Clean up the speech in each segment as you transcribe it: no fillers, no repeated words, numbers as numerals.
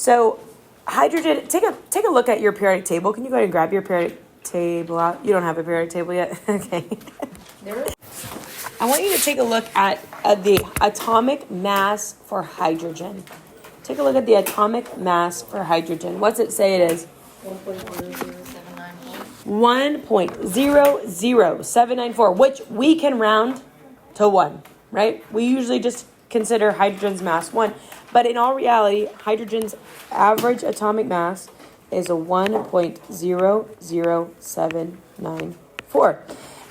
So hydrogen, take a look at your periodic table. Can you go ahead and grab your periodic table out? You don't have a periodic table yet? Okay. I want you to take a look at the atomic mass for hydrogen. Take a look at the atomic mass for hydrogen. What's it say it is? 1.00794, which we can round to 1, right? We usually just consider hydrogen's mass 1. But in all reality, hydrogen's average atomic mass is a 1.00794.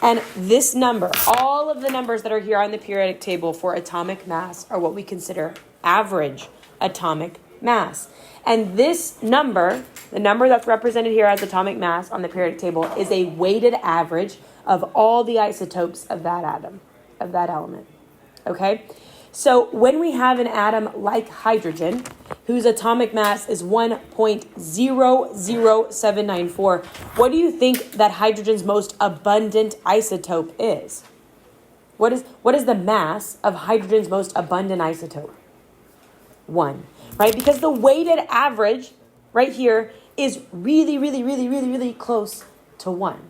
And this number, all of the numbers that are here on the periodic table for atomic mass are what we consider average atomic mass. And this number, the number that's represented here as atomic mass on the periodic table, is a weighted average of all the isotopes of that atom, of that element. Okay? So when we have an atom like hydrogen, whose atomic mass is 1.00794, what do you think that hydrogen's most abundant isotope is? What is the mass of hydrogen's most abundant isotope? 1, right? Because the weighted average right here is really close to 1.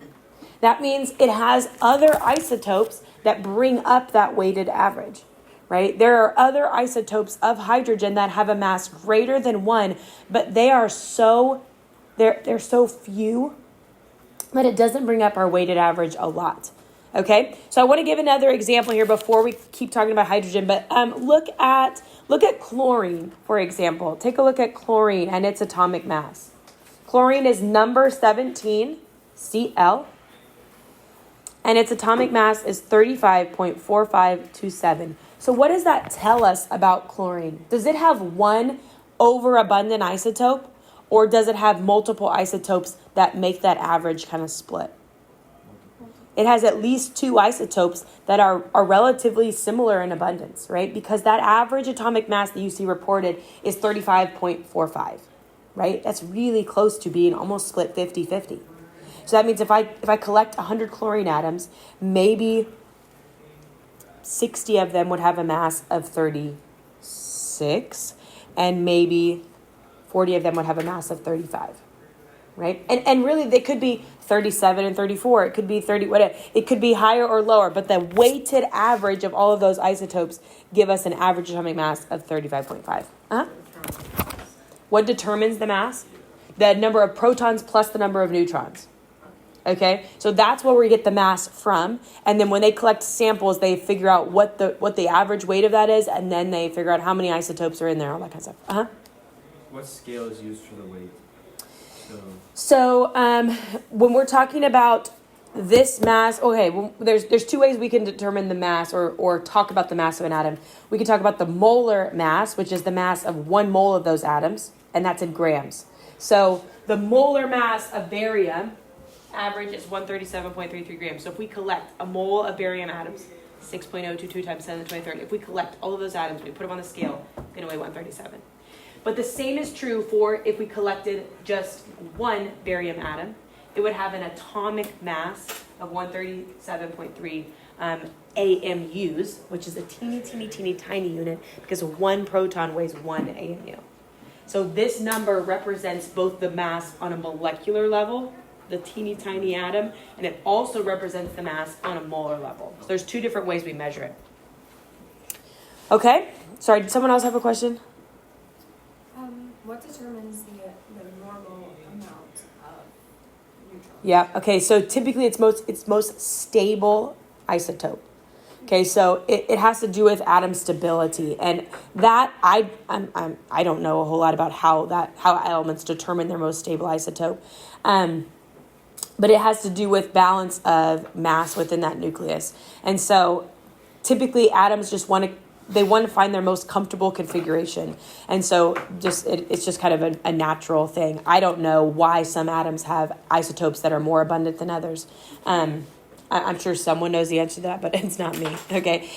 That means it has other isotopes that bring up that weighted average. Right? There are other isotopes of hydrogen that have a mass greater than 1, but they're so few that it doesn't bring up our weighted average a lot. Okay? So I want to give another example here before we keep talking about hydrogen, but look at chlorine, for example. Take a look at chlorine and its atomic mass. Chlorine is number 17, Cl, and its atomic mass is 35.4527. So what does that tell us about chlorine? Does it have one overabundant isotope, or does it have multiple isotopes that make that average kind of split? It has at least 2 isotopes that are relatively similar in abundance, right? Because that average atomic mass that you see reported is 35.45, right? That's really close to being almost split 50-50. So that means if I collect 100 chlorine atoms, maybe 60 of them would have a mass of 36, and maybe 40 of them would have a mass of 35, right? And really, they could be 37 and 34. It could be 30, whatever. It could be higher or lower, but the weighted average of all of those isotopes give us an average atomic mass of 35.5. What determines the mass? The number of protons plus the number of neutrons. Okay, so that's where we get the mass from, and then when they collect samples, they figure out what the average weight of that is, and then they figure out how many isotopes are in there, all that kind of stuff. What scale is used for the weight? So when we're talking about this mass, okay, well, there's 2 ways we can determine the mass or talk about the mass of an atom. We can talk about the molar mass, which is the mass of 1 mole of those atoms, and that's in grams. So the molar mass of barium average is 137.33 grams. So if we collect a mole of barium atoms, 6.022 times 10 to the 23rd, if we collect all of those atoms, we put them on the scale, it's going to weigh 137. But the same is true for if we collected just 1 barium atom, it would have an atomic mass of 137.3 AMUs, which is a teeny tiny unit because 1 proton weighs 1 AMU. So this number represents both the mass on a molecular level, the teeny tiny atom, and it also represents the mass on a molar level. So there's 2 different ways we measure it. Okay? Sorry, did someone else have a question? What determines the normal amount of neutrons? Yeah, okay, so typically it's most stable isotope. Okay, so it has to do with atom stability, and that I don't know a whole lot about how elements determine their most stable isotope. But it has to do with balance of mass within that nucleus. And so typically atoms just want to find their most comfortable configuration. And so it's just kind of a natural thing. I don't know why some atoms have isotopes that are more abundant than others. I'm sure someone knows the answer to that, but it's not me. Okay.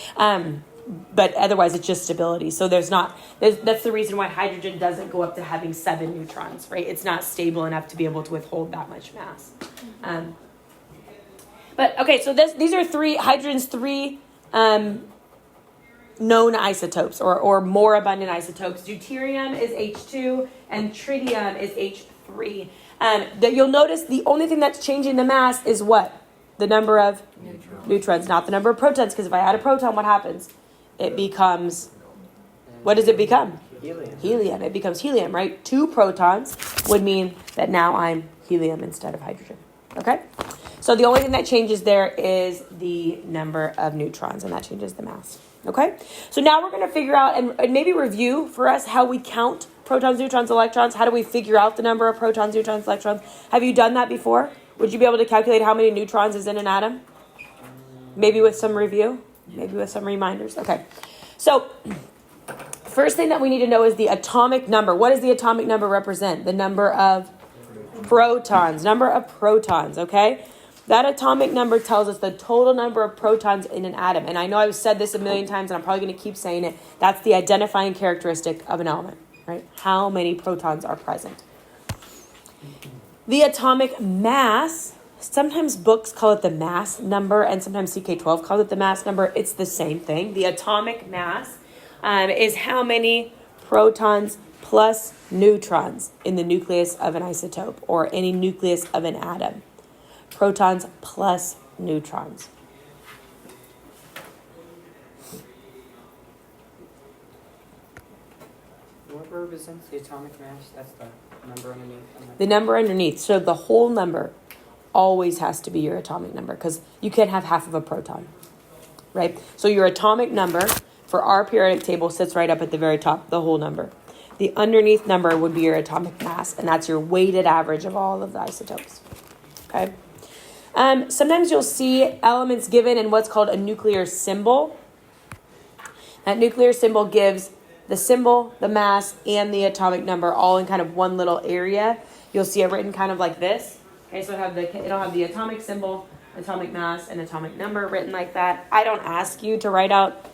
But otherwise, it's just stability. So that's the reason why hydrogen doesn't go up to having 7 neutrons, right? It's not stable enough to be able to withhold that much mass. But okay, so these are hydrogen's 3 known isotopes or more abundant isotopes. Deuterium is H2 and tritium is H3. That you'll notice the only thing that's changing the mass is what? The number of neutrons, not the number of protons. Because if I add a proton, what happens? It becomes, what does it become? Helium. It becomes helium, right? 2 protons would mean that now I'm helium instead of hydrogen. Okay? So the only thing that changes there is the number of neutrons, and that changes the mass. Okay? So now we're going to figure out and maybe review for us how we count protons, neutrons, electrons. How do we figure out the number of protons, neutrons, electrons? Have you done that before? Would you be able to calculate how many neutrons is in an atom? Maybe with some review? Maybe with some reminders? Okay. So first thing that we need to know is the atomic number. What does the atomic number represent? The number of protons. Number of protons, okay? That atomic number tells us the total number of protons in an atom. And I know I've said this a million times, and I'm probably going to keep saying it. That's the identifying characteristic of an element, right? How many protons are present. The atomic mass, sometimes books call it the mass number, and sometimes CK12 calls it the mass number. It's the same thing. The atomic mass is how many protons plus neutrons in the nucleus of an isotope or any nucleus of an atom. Protons plus neutrons. What represents the atomic mass? That's the number underneath. The number underneath. So the whole number always has to be your atomic number because you can't have half of a proton, right? So your atomic number for our periodic table sits right up at the very top, the whole number. The underneath number would be your atomic mass, and that's your weighted average of all of the isotopes, okay? Sometimes you'll see elements given in what's called a nuclear symbol. That nuclear symbol gives the symbol, the mass, and the atomic number all in kind of one little area. You'll see it written kind of like this. Okay, so it'll have the atomic symbol, atomic mass, and atomic number written like that. I don't ask you to write out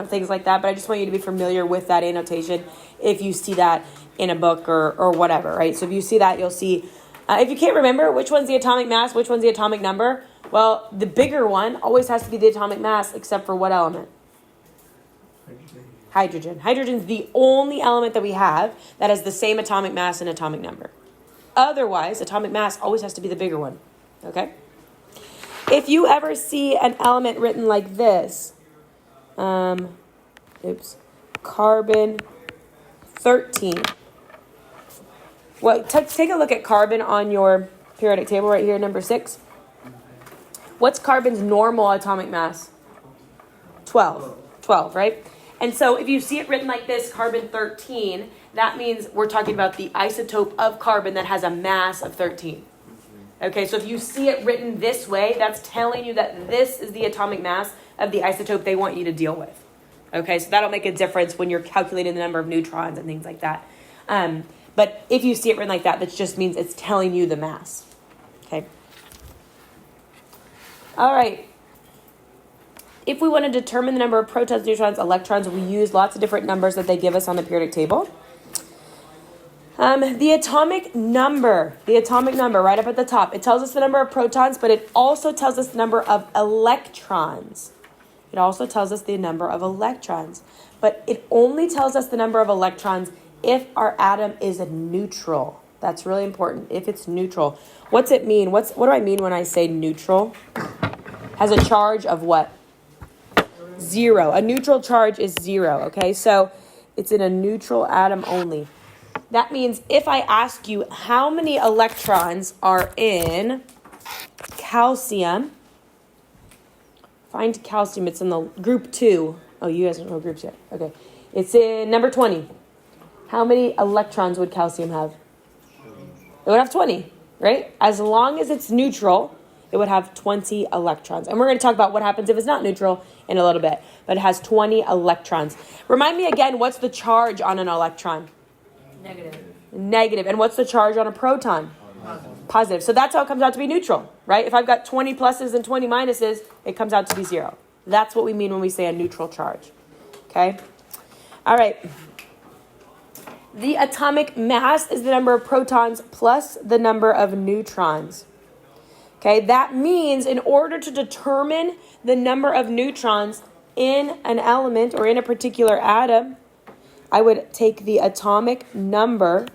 things like that, but I just want you to be familiar with that annotation if you see that in a book or whatever, right? So if you see that, you'll see, if you can't remember which one's the atomic mass, which one's the atomic number, well, the bigger one always has to be the atomic mass except for what element? Hydrogen. Hydrogen's the only element that we have that has the same atomic mass and atomic number. Otherwise, atomic mass always has to be the bigger one, okay? If you ever see an element written like this, carbon 13. Well, take a look at carbon on your periodic table right here, number 6. What's carbon's normal atomic mass? 12. 12, right? And so if you see it written like this, carbon 13, that means we're talking about the isotope of carbon that has a mass of 13. Okay, so if you see it written this way, that's telling you that this is the atomic mass of the isotope they want you to deal with. Okay, so that'll make a difference when you're calculating the number of neutrons and things like that. But if you see it written like that, that just means it's telling you the mass. Okay. All right. If we want to determine the number of protons, neutrons, electrons, we use lots of different numbers that they give us on the periodic table. The atomic number right up at the top, it tells us the number of protons, but it also tells us the number of electrons. It also tells us the number of electrons, but it only tells us the number of electrons if our atom is neutral. That's really important, if it's neutral. What's it mean? What do I mean when I say neutral? Has a charge of what? 0. A neutral charge is 0, okay? So it's in a neutral atom only. That means if I ask you how many electrons are in calcium, find calcium, it's in the group 2. Oh, you guys don't know groups yet. Okay. It's in number 20. How many electrons would calcium have? It would have 20, right? As long as it's neutral, it would have 20 electrons. And we're going to talk about what happens if it's not neutral in a little bit. But it has 20 electrons. Remind me again, what's the charge on an electron? Negative. And what's the charge on a proton? Positive. So that's how it comes out to be neutral, right? If I've got 20 pluses and 20 minuses, it comes out to be 0. That's what we mean when we say a neutral charge. Okay? All right. The atomic mass is the number of protons plus the number of neutrons. Okay, that means in order to determine the number of neutrons in an element or in a particular atom, I would take the atomic number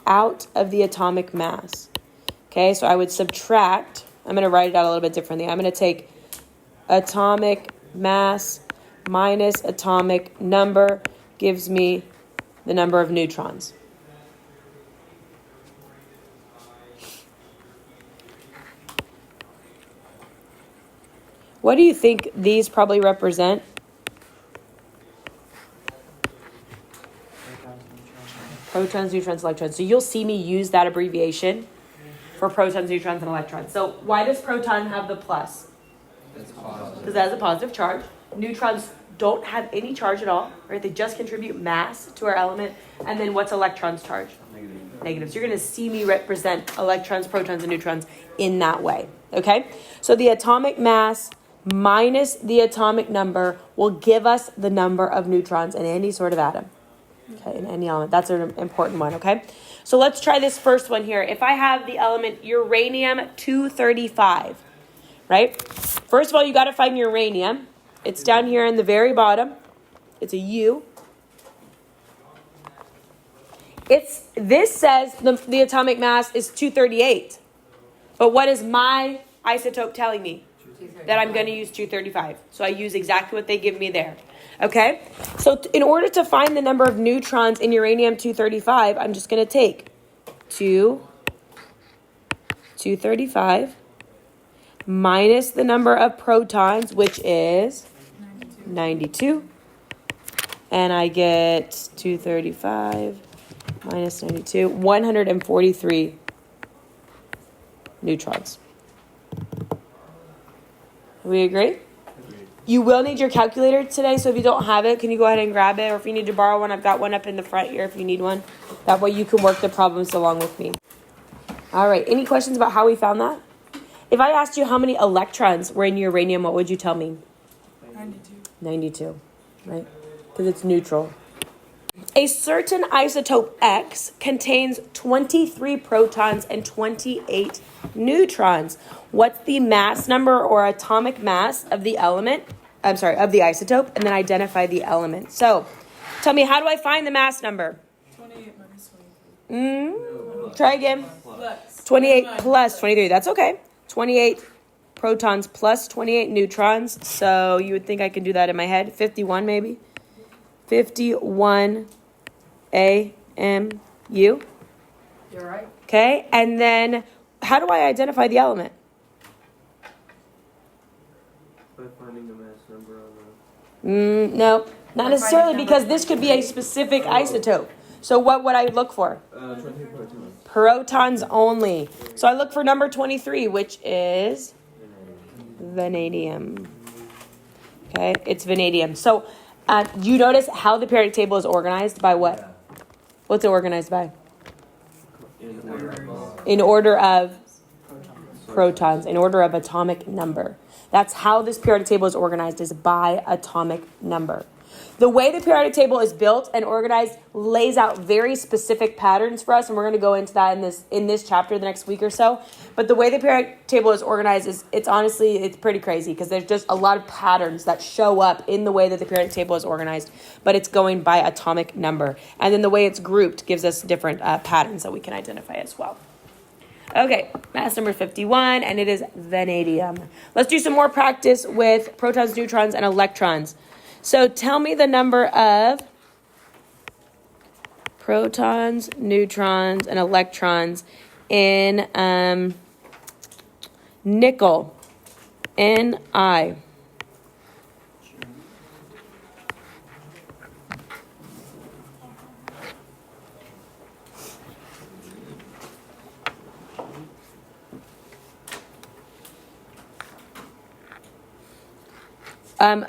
out of the atomic mass. Okay, so I would subtract, I'm going to write it out a little bit differently. I'm going to take atomic mass minus atomic number gives me the number of neutrons. What do you think these probably represent? Protons, neutrons, electrons. So you'll see me use that abbreviation for protons, neutrons, and electrons. So why does proton have the plus? That's positive. Because that has a positive charge. Neutrons don't have any charge at all, right? They just contribute mass to our element. And then what's electrons' charge? Negative. Negative. So you're going to see me represent electrons, protons, and neutrons in that way. Okay? So the atomic mass minus the atomic number will give us the number of neutrons in any sort of atom. Okay, in any element. That's an important one, okay? So let's try this first one here. If I have the element uranium-235, right? First of all, you got to find uranium. It's down here in the very bottom. It's a U. This says the atomic mass is 238. But what is my isotope telling me? That I'm going to use 235. So I use exactly what they give me there. Okay? So in order to find the number of neutrons in uranium-235, I'm just going to take 235 minus the number of protons, which is 92. And I get 235 minus 92, 143 neutrons. We agree? You will need your calculator today, so if you don't have it, can you go ahead and grab it? Or if you need to borrow one, I've got one up in the front here if you need one. That way you can work the problems along with me. All right, any questions about how we found that? If I asked you how many electrons were in uranium, what would you tell me? 92. 92, right? Because it's neutral. A certain isotope X contains 23 protons and 28 neutrons. What's the mass number or atomic mass of the element? Of the isotope, and then identify the element. So, tell me, how do I find the mass number? 28 minus 23. Try again. Plus. 28 plus 23. That's okay. 28 protons plus 28 neutrons. So, you would think I could do that in my head. 51 maybe. 51 AMU. You're right. Okay, and then how do I identify the element? By finding the mass number on No, not necessarily, because this could be a specific isotope. So what would I look for? 23 protons. Protons only. So I look for number 23, which is vanadium. Okay, it's vanadium. So you notice how the periodic table is organized by what? What's it organized by? In order of protons, in order of atomic number. That's how this periodic table is organized, is by atomic number. The way the periodic table is built and organized lays out very specific patterns for us, and we're going to go into that in this chapter the next week or so. But the way the periodic table is organized is it's pretty crazy, because there's just a lot of patterns that show up in the way that the periodic table is organized, but it's going by atomic number. And then the way it's grouped gives us different patterns that we can identify as well. Okay, mass number 51, and it is vanadium. Let's do some more practice with protons, neutrons, and electrons. So tell me the number of protons, neutrons, and electrons in nickel, Ni.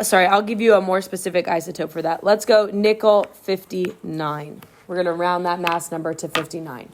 Sorry, I'll give you a more specific isotope for that. Let's go nickel 59. We're going to round that mass number to 59.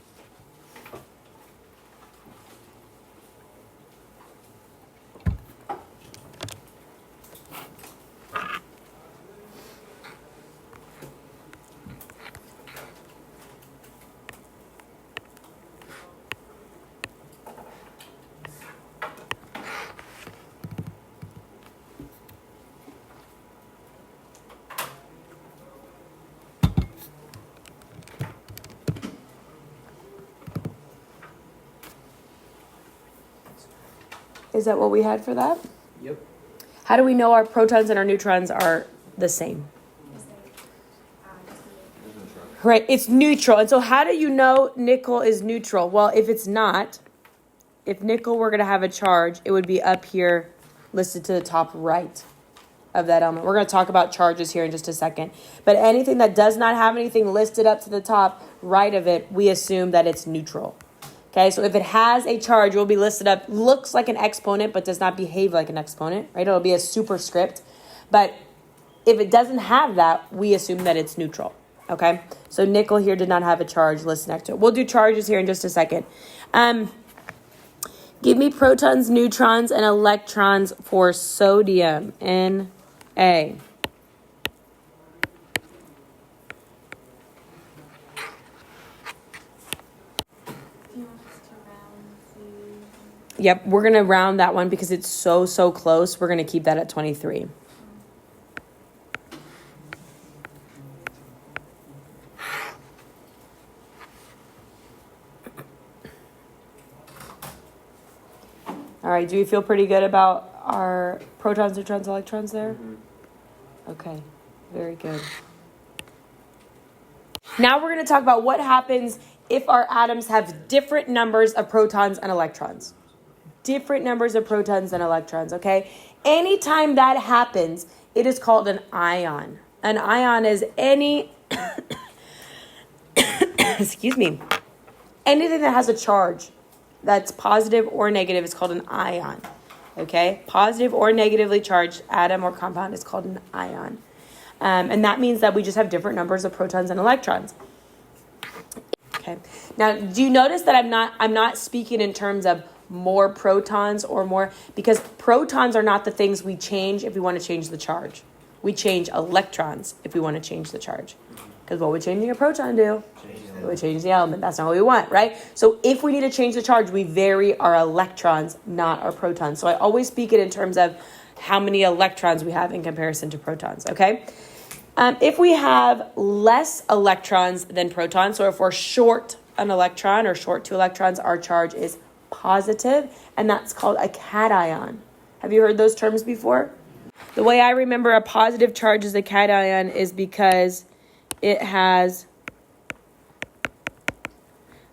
Is that what we had for that? Yep. How do we know our protons and our neutrons are the same? Right, it's neutral. And so how do you know nickel is neutral? Well, if it's not, if nickel were going to have a charge, it would be up here listed to the top right of that element. We're going to talk about charges here in just a second. But anything that does not have anything listed up to the top right of it, we assume that it's neutral. Okay, so if it has a charge, it will be listed up, looks like an exponent, but does not behave like an exponent, right? It'll be a superscript. But if it doesn't have that, we assume that it's neutral. Okay, so nickel here did not have a charge listed next to it. We'll do charges here in just a second. Give me protons, neutrons, and electrons for sodium, Na. Yep, we're going to round that one because it's so close. We're going to keep that at 23. All right, do you feel pretty good about our protons, neutrons, electrons there? Mm-hmm. Okay, very good. Now we're going to talk about what happens if our atoms have different numbers of protons and electrons. Different numbers of protons and electrons, okay? Anytime that happens, it is called an ion. An ion is any, excuse me, anything that has a charge that's positive or negative is called an ion, okay? Positive or negatively charged atom or compound is called an ion. And that means that we just have different numbers of protons and electrons. Okay. Now, do you notice that I'm not speaking in terms of more protons or more, because protons are not the things we change if we want to change the charge. We change electrons if we want to change the charge. Because what would changing a proton do? It would change the element. That's not what we want, right? So if we need to change the charge, we vary our electrons, not our protons. So I always speak it in terms of how many electrons we have in comparison to protons, okay? If we have less electrons than protons, so if we're short an electron or short 2 electrons, our charge is positive, and that's called a cation. Have you heard those terms before? The way I remember a positive charge as a cation is because it has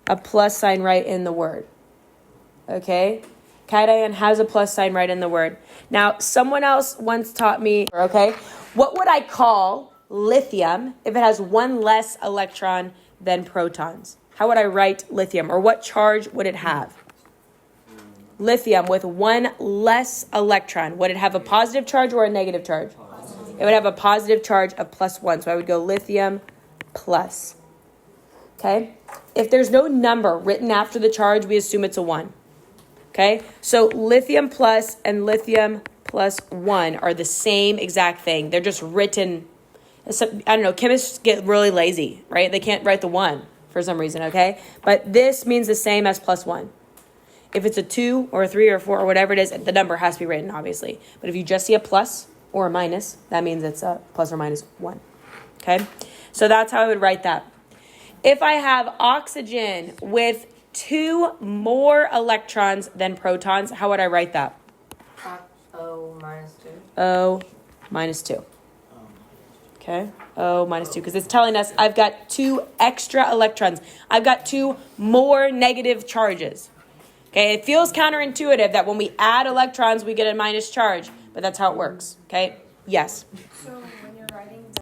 a plus sign right in the word. Okay? Cation has a plus sign right in the word. Now, someone else once taught me, okay, what would I call lithium if it has one less electron than protons? How would I write lithium, or what charge would it have? Lithium with one less electron. Would it have a positive charge or a negative charge? Positive. It would have a positive charge of +1. So I would go lithium plus. Okay? If there's no number written after the charge, we assume it's a 1. Okay? So lithium plus and lithium plus 1 are the same exact thing. They're just written. I don't know. Chemists get really lazy, right? They can't write the 1 for some reason, okay? But this means the same as +1. If it's a 2 or a 3 or a 4 or whatever it is, the number has to be written, obviously. But if you just see a plus or a minus, that means it's a plus or minus 1. Okay? So that's how I would write that. If I have oxygen with 2 more electrons than protons, how would I write that? O minus 2. O minus 2. Okay? O minus 2. Because it's telling us I've got 2 extra electrons. I've got 2 more negative charges. Okay, it feels counterintuitive that when we add electrons, we get a minus charge, but that's how it works. Okay, yes. So